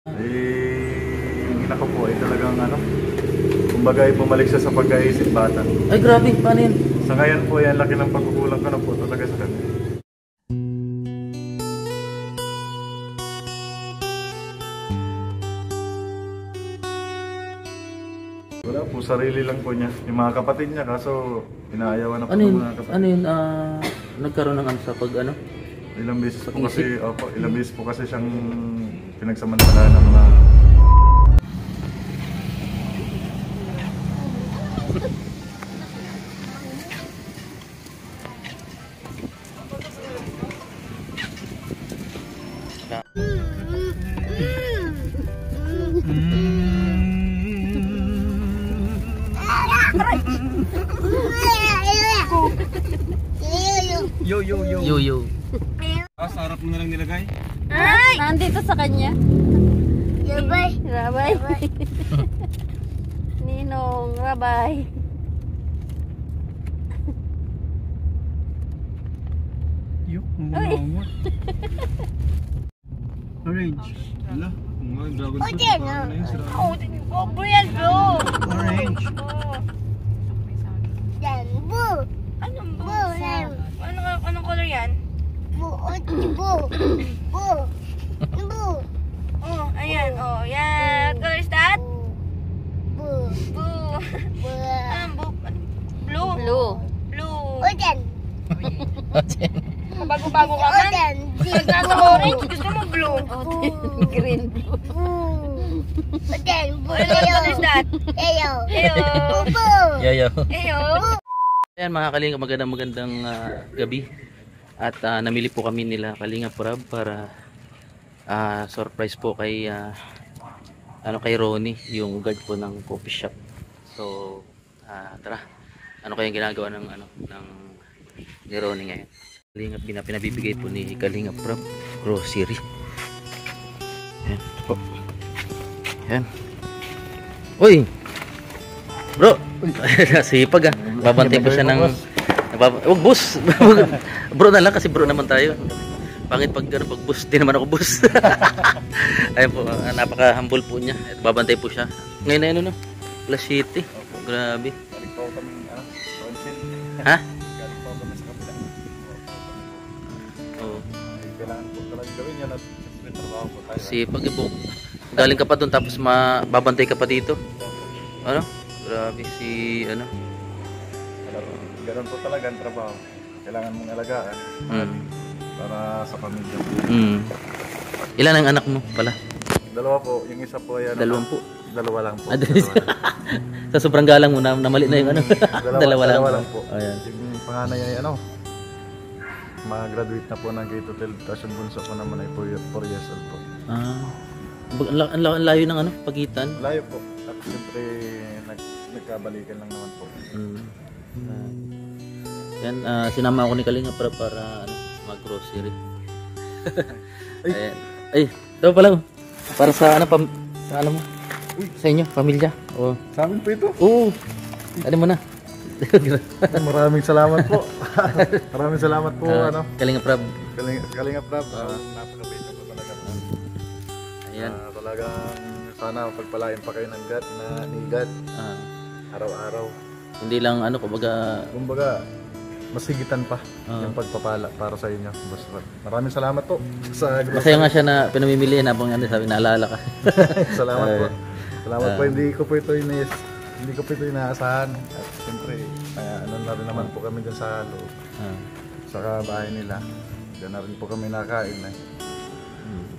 Yung ina ko po ay talagang kumbaga ay bumalik siya sa pagkaisip bata. Ay grabe, paano yun? Sa ngayon po yan, laki ng pagkukulang ko na po talaga sa kanya. Wala po, sarili lang po niya. Yung mga kapatid niya, kaso inaayawan na po ng mga kapatid. Ano yun? Nagkaroon ng sa pag Ilang beses po kasi, ilang beses po kasi siyang pinagsamantala ng mga... Yo. Sa harap mo na lang nilagay? Ay! Nandito sa kanya. Rabay. Ninong, rabay. Yok, ang mo. Orange. Hala, mga dragon fruit. Bobo yan, bro. Orange. Yan, boo. Anong boo? Anong color yan? Boo. Oh, ayan. Oh, yan. What color is that? Boo. Blue. Bago-bago ka man? Pag nasa orange, gusto mo blue. Green. What color is that? Yayo. Ayan mga Kalinga, magandang gabi. At namili po kami nila Kalinga Prab para surprise po kay kay Ronnie, yung guard po ng coffee shop. So tara, ano kayang ginagawa ng ni Ronnie ngayon? Kalinga, pinabibigay po ni Kalinga Prab grocery. Ayan po. Ayan. Uy! Bro! Sipag babantay po siya ng... Wag bus! Bro na lang kasi bro naman tayo. Pangit pag bus, di naman ako bus. Ayun po, napaka-humble po niya. At babantay po siya. Ngayon na yun, Plus City. Grabe. Galing pa kami, council. Ha? Galing pa kami sa kapila. Oo. Kailangan po talaga gawin yan at may trabaho po tayo. Sipag po. Galing ka pa doon tapos babantay ka pa dito. Grabe si Ganun po talaga ang trabaho. Kailangan mong alagaan para sa pamilya. Ilan ang anak mo pala? Dalawa po. Yung isa po ay dalawa lang po. Sa sobrang galang mo namali na yung dalawa lang po. Ayan. Yung panganay ay mag-graduate na po ng K-12. Tapos yung bunso ko naman ay 4 years old po. Ang layo ng pagitan. Layo po. At siyempre nagkabalikan lang naman po. Yan, sinama ako ni Kalinga para mag-grocery. Ayan. Ay, ito pala. Para sa sa mo? Sa inyo, pamilya. Oh. Sa amin po ito? Oo. Ano mo na? Maraming salamat po. Maraming salamat po. Kalinga Prab. Kalinga Prab. Napakabait ka po talaga. Ayan. Talagang sana pagpalain pa kayo ng God na ni God. Araw-araw. Hindi lang kumbaga masigitan pa yung pagpapala para sa inyo. Maraming salamat po. Masaya nga siya na pinamimilihan habang sabi naalala ka. Salamat po. Salamat po. Hindi ko po ito inaasahan. At siyempre, na rin naman po kami dyan sa loob. Sa bahay nila. Diyan na rin po kami nakain.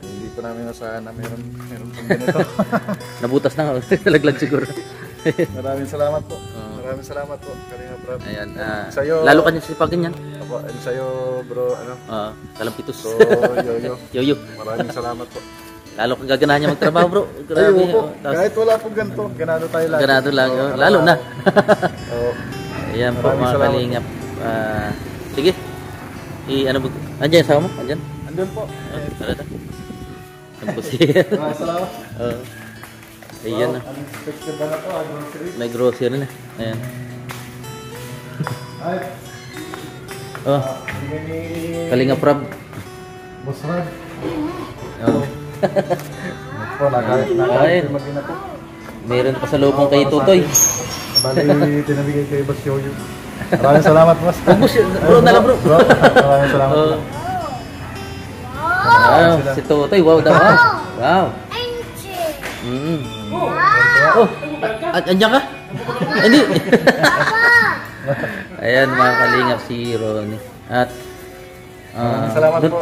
Hindi po namin nasahan na meron pong ganito. Nabutas na nga. Laglag siguro. Maraming salamat po. Maraming salamat po, Kalinga Prab. Ayan. Sa'yo, lalo ka niya sipagin yan. Apo, sa'yo bro, Kalampitos. So, Yoyo. Maraming salamat po. Lalo kang gaganahan niya magtrabaho, bro. Grabe. Po. Kahit wala pong ganito, ganado tayo lagi. Ganado lang. Lalo na. Ayan po mga salamat. Kalingap. Sige. Andiyan sama mo? Andiyan? Andun po. Talaga. Maraming salamat. Ayan na. Unexpected na to, grocery. May grocery na. Ayan. Ay. Kalinga Prab. Boss Rad. po, nakain po mag-ina po. Meron pa sa lubong kay Tutoy. Bali, tinabigay kay Boss Yoyo. Maraming salamat, Boss. Boss, bro na lang bro. Maraming salamat. Oh. Wow, si Tutoy, wow daw. Wow. Mm. Oh, andyan ka? Hindi. Ayan mga kalingap si Ronnie. At Maraming salamat po.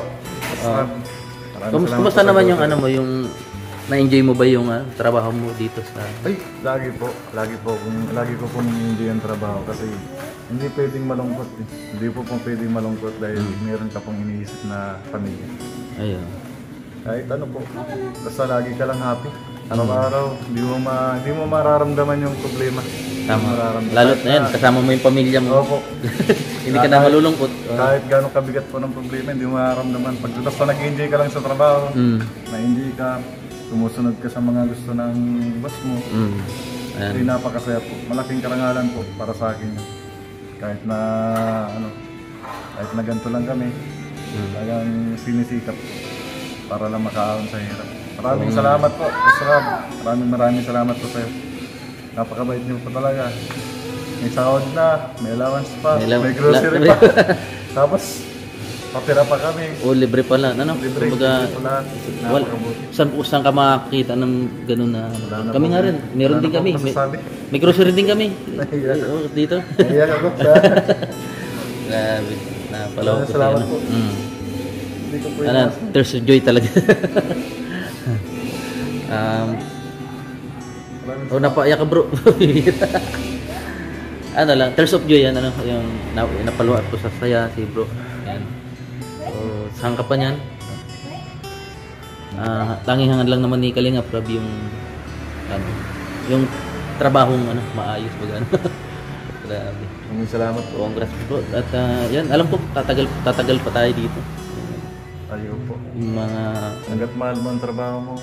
kumusta naman yung ano mo, yung na-enjoy mo ba yung trabaho mo dito sa... Ay, lagi ko pong hindi ang trabaho kasi hindi pwedeng malungkot eh. Hindi po pwedeng malungkot dahil meron ka pong iniisip na pamilya. Ayun. Kahit ano po, basta lagi ka lang happy. Araw-araw, hindi mo mararamdaman yung problema. Tama. Lalo't na yan, kasama mo yung pamilya mo. Opo. Hindi ka na malulungkot. Kahit gano'ng kabigat po ng problema, hindi mo mararamdaman. Pag basta nag-enjoy ka lang sa trabaho, na-enjoy ka, sumusunod ka sa mga gusto ng boss mo. Ayan. Hindi napakasaya po. Malaking karangalan po para sa akin. Kahit na ganito lang kami, talagang sinisikap po para lang makaahon sa hirap. Maraming salamat po, Boss Rob. Maraming salamat po sa'yo. Napakabait niyo po talaga. May sahod na, may allowance pa, may grocery pa. Tapos, papira pa kami. O libre pala, ano? Libre Kumbaga, po lahat. Napakabuti. saan ka makakita ng ganun na... na Kami po. nga rin, meron Wala din na kami. po masasabi. May grocery din kami. Nahiya. Dito. Naiyak ako. Grabe. Napalaw ko Salamat sa'yo. po. Ano? Hindi ko po Ano, tears of joy talaga. Napaiyak ka bro. Ano lang, tears of joy yan, ano, yung napaluat ko sa saya si bro. Yan. So, saan ka pa niyan? Tanging hangad lang naman ni Kalinga Prab yung yung trabahong maayos baga. Grabe. Maraming salamat po. Congrats bro. At yan, alam ko tatagal pa tayo dito. Ayaw po. Yung mga Hanggat mahal mo ang trabaho mo,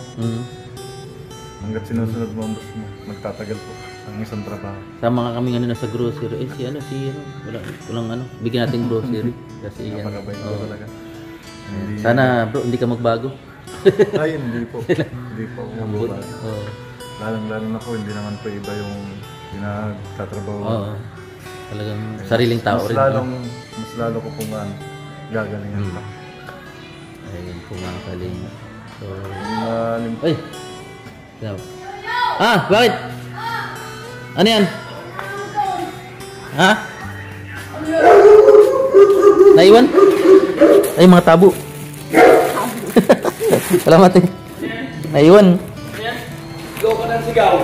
hanggat sinusunod mo ang boss mo, magtatagal po ang isang trabaho. sama nga kami ngayon sa grocery. Walang bigyan natin grocery kasi yan. Napakabait po talaga. Sana bro, hindi ka magbago. Ay, hindi po. Hindi po ako magbabago. Oo. Lalong-lalo na po, hindi naman po iba yung pinagtatrabaho. Oo. Talagang sariling tao rin. Mas lalo ko pong gagalingan pa. Ayun po mga kalinga. So, Malalim ay! Bakit? Ano yan? Ha? Naiwan? Ay, mga tabo. Salamat eh. Naiwan. Sigaw ka ng sigaw.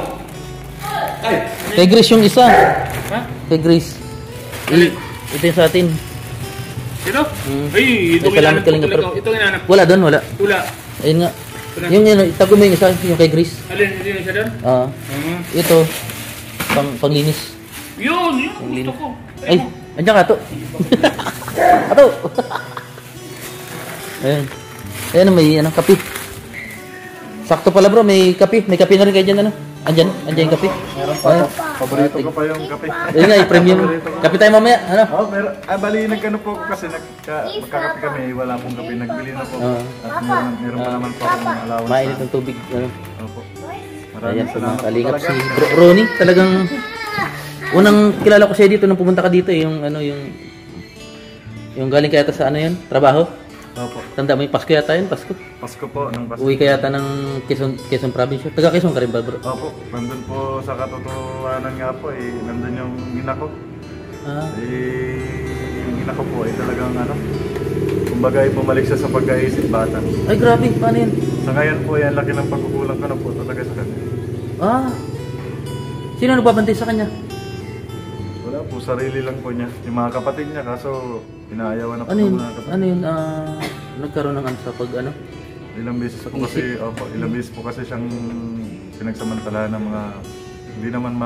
Ay! Kay Grace yung isa. Ha? Kay Grace. Ito yung sa atin. Sino? Ay, itong Salamat inanap Kalinga ko. Prab. Itong inanap. Wala doon, wala. Tula. Ayun nga. Yung itago mo yung isa, yung kay Grace. Alin? Hindi na siya doon? Ito. Panglinis. Yun! Gusto ko. Ay, andyan ka to. Ato. Ayun. Ayun, may kape. Sakto pala bro, may kape. May kape na rin kayo dyan, Andyan yung kape. Meron pa. Paborito ko pa yung kape. Ayun nga, premium. Kape tayo mamaya, Pero, bali, nagkano po ako kasi magkakape kami, wala pong kape, nagbili na po. At meron pa naman po akong allowance. Mainit ng tubig. Opo. Ayan Maraming po mga salamat po kalingap talaga. si Bro Ronnie. Talagang unang kilala ko siya dito nung pumunta ka dito, yung galing kaya sa trabaho. Opo. Tanda mo yung Pasko yata yun, Pasko. Pasko po, ng Pasko. Uwi ka yata ng Quezon Province. Taga Quezon ka rin ba bro? Opo, nandun po sa katotohanan nga po, nandun yung ina ko. Yung ina ko po ay talagang kumbaga ay bumalik siya sa pag-iisip bata. Ay grabe, paano yun? Sa ngayon po, yan laki ng pagkukulang ko na po talaga sa kanya. Sino nagbabantay sa kanya? Wala po, sarili lang po niya. Yung mga kapatid niya, kaso inaayawan na po Ano ng yun? mga kapatid. Ano yun? Nagkaroon ng sa pag Ilang beses po kasi siyang pinagsamantalahan ng mga hindi naman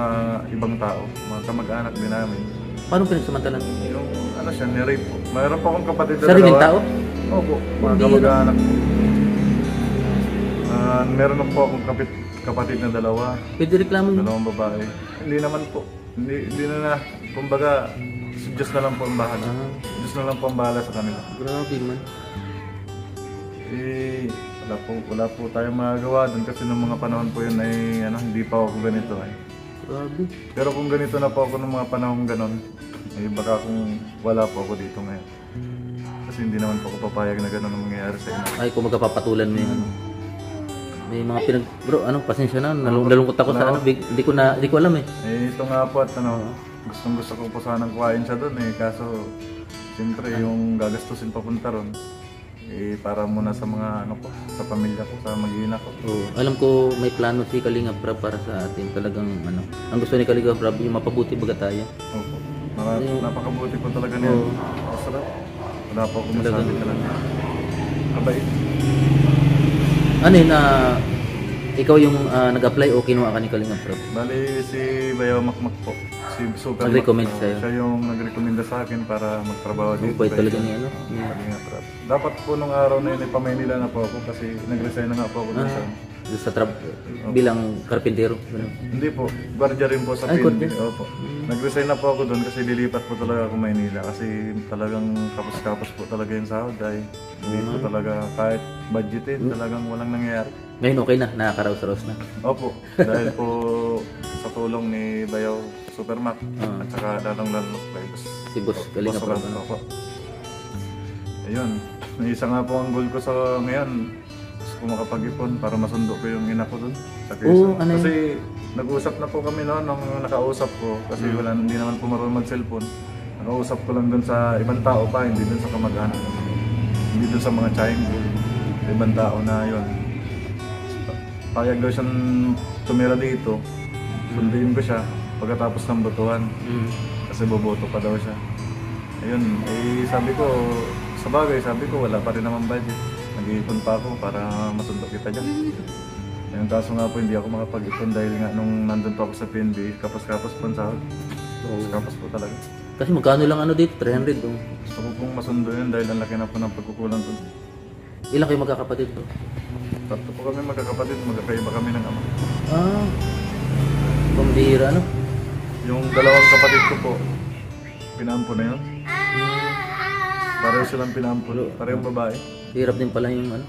ibang tao, mga kamag-anak din namin. Paano pinagsamantalan? Yung siya, ni-rape po. Mayroon pa akong kapatid na Sariling dalawa. tao? Opo, mga Hindi kamag-anak po. Meron na po akong kapatid na dalawa, Pwede reklamo yun. dalawang babae. Hindi naman po. Hindi na kumbaga, Diyos na lang po ang bahala. Diyos na lang po ang bahala sa kanila. Grabe man. Wala po tayong magagawa doon kasi nung mga panahon po yun ay hindi pa ako ganito ay. Grabe. Pero kung ganito na po ako nung mga panahon ganon, eh baka kung wala po ako dito ngayon. Kasi hindi naman po ako papayag na ganon ang mangyayari sa inyo. Ay, kung magkapapatulan mo yung ano. May mga bro, pasensya na, nalungkot ako sa ano, hindi ko alam eh. Eh ito nga po at gusto ko po sanang kuhain siya doon eh, kaso siyempre yung gagastusin papunta ron, eh para muna sa mga sa pamilya ko, sa mag-iina ko. Oo, alam ko may plano si Kalingap Rab para sa atin, talagang ang gusto ni Kalingap Rab yung mapabuti baga tayo. Opo. Napakabuti po talaga niya. Masarap. Wala po akong masabi talaga. Abay. Ano yun, ikaw yung nag-apply o kinuha ka ni Kalingap Rab? Bali si Bayaw Makmak po. Si Super Nag-recommend Mac, sa'yo? Siya yung nag-recommenda sa akin para magtrabaho dito. Bait talaga ni ano? Kalingap Rab. Dapat po nung araw na yun, Maynila na po ako kasi nag-resign na nga po ako dun sa... bilang karpintero. Hindi po, gwardiya rin po sa Ay, PNP. gwardiya? Opo. Nag-resign na po ako doon kasi lilipat po talaga ako Maynila kasi talagang kapos-kapos po talaga yung sahod dahil hindi po talaga kahit budgetin talagang walang nangyayari. Ngayon okay na, nakakaraos-raos na. Opo, dahil po sa tulong ni Bayaw Supermac at saka lalong-lalong kay Si Boss Kalingap Rab. Opo. Ayun, may isa nga po ang goal ko sa ngayon. Gusto ko makapag-ipon para masundo ko yung ina ko dun sa Quezon. Kasi nag-usap na po kami noon nung nakausap ko kasi hindi naman po marunong mag-cellphone. Nakausap ko lang dun sa ibang tao pa, hindi dun sa kamag-anak. Hindi dun sa mga tiyahing ko. Sa ibang tao na yun. Payag daw siyang tumira dito. Sunduin ko siya pagkatapos ng botohan. Kasi boboto pa daw siya. Ayun, sabi ko, sa bagay, sabi ko wala pa rin naman budget. Nag-iipon pa ako para masundo kita dyan. Yung kaso nga po, hindi ako makapag-ipon dahil nga nung nandun pa ako sa PNB, kapos-kapos po ang sahod. Kapos po talaga. Kasi magkano lang dito? 300 oh. Gusto ko pong masundo yun dahil ang laki na po ng pagkukulang doon. Ilang kayo magkakapatid bro? Tatlo po kami magkakapatid, magkakaiba kami ng ama. Pambihira ano? Yung dalawang kapatid ko po, pinampo na yun. Pareho silang pinampo, parehong babae. Hirap din pala yung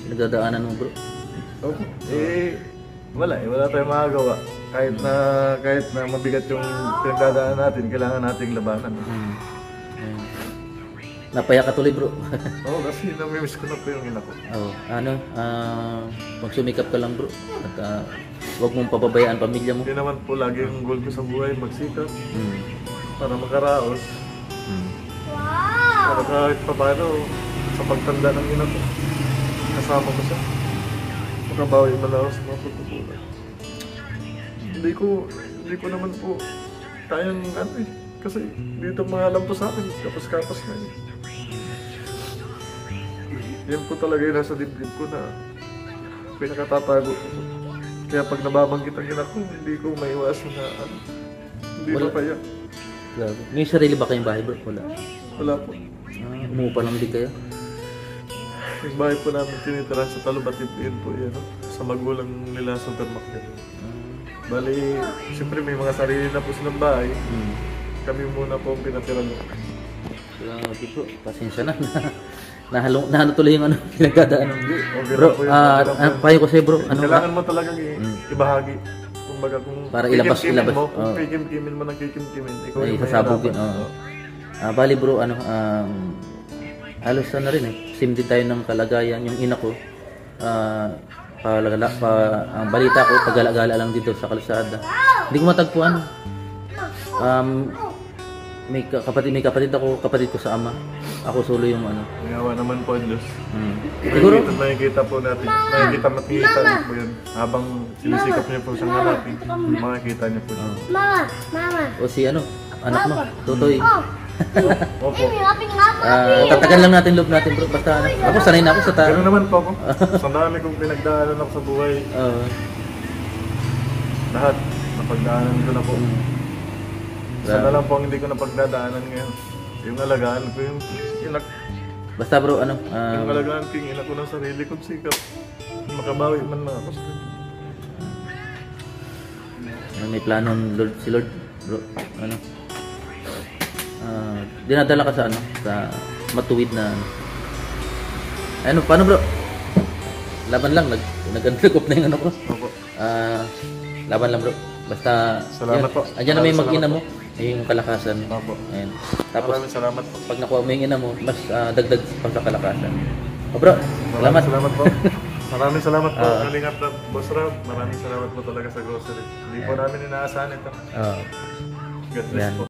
pinagdadaanan mo bro. Opo. Wala tayong magagawa. Kahit na mabigat yung pinagdadaanan natin, kailangan nating labanan. Napaya ka tuloy bro. Oo, kasi namimiss ko na po yung ina ko. Magsumikap ka lang bro. At huwag mong pababayaan pamilya mo. Hindi naman po lagi yung goal ko sa buhay, magsikap. Para makaraos. Para kahit pa paano, sa pagtanda ng ina ko, kasama ko siya. Makabawi man ako sa mga pagkukulang. Hindi ko naman po kayang kasi dito mga alam po sa akin, kapos-kapos na yun. Yan po talaga yung nasa dibdib ko na pinakatatago ko. Kaya pag nababanggit ang ina ko, hindi ko maiwasan na hindi na kaya. May sarili ba kayong bahay bro? Wala po. Umuupa lang din kayo? Yung bahay po namin tinitira sa Talubatid po yan, sa magulang nila sa Supermac. Bali, siyempre may mga sarili na po silang bahay. Kami muna po ang pinatira mo. Grabe bro, pasensya na. Nahalo tuloy yung pinagdadaanan. Okay Bro, payo ko sa'yo bro. Kailangan mo talagang ibahagi. Kumbaga kung para ilabas mo, kung kikimkimin mo ng kikimkimin, ikaw ay, yung sasabugin. Bali bro, halos na rin same din tayo ng kalagayan. Yung ina ko, ang balita ko, pagala-gala lang dito sa kalsada. Hindi ko matagpuan. May kapatid ko sa ama. Ako solo yung Ngawa naman po ang Diyos. Siguro? Makikita po natin. Makikita niyo po yun. Habang sinisikap niyo po siyang hanapin, makikita niyo po siya. Mama. O si anak mo, Tutoy. Opo. Tatagan lang natin loob natin bro. Basta ako sanay na ako sa Gano'n naman po ako. Sa dami kong pinagdaanan ako sa buhay. Lahat. Napagdaanan ko na po. Sana lang po ang hindi ko napagdadaanan ngayon. Yung alagaan ko yung inak. Basta bro, yung alagaan ko yung inak ko ng sarili kong sikap. Makabawi man lang ako sa kanya. May plano si Lord bro. Dinadala ka sa matuwid na paano bro? laban lang. Nag-up na yung ano ko. Opo. Laban lang bro. Basta, Salamat yun. po. Andyan na may Maraming mag-ina salamat mo. Yung kalakasan. Opo. Ayan. Tapos, Maraming salamat po. pag nakuha mo yung ina mo, mas dagdag pa sa kalakasan. O bro, salamat. Maraming salamat po. Maraming salamat po, Ah. Kalingap Rab, Boss Rab. Maraming salamat po talaga sa grocery. Hindi po namin inaasahan ito. Oo. God bless Yan. po.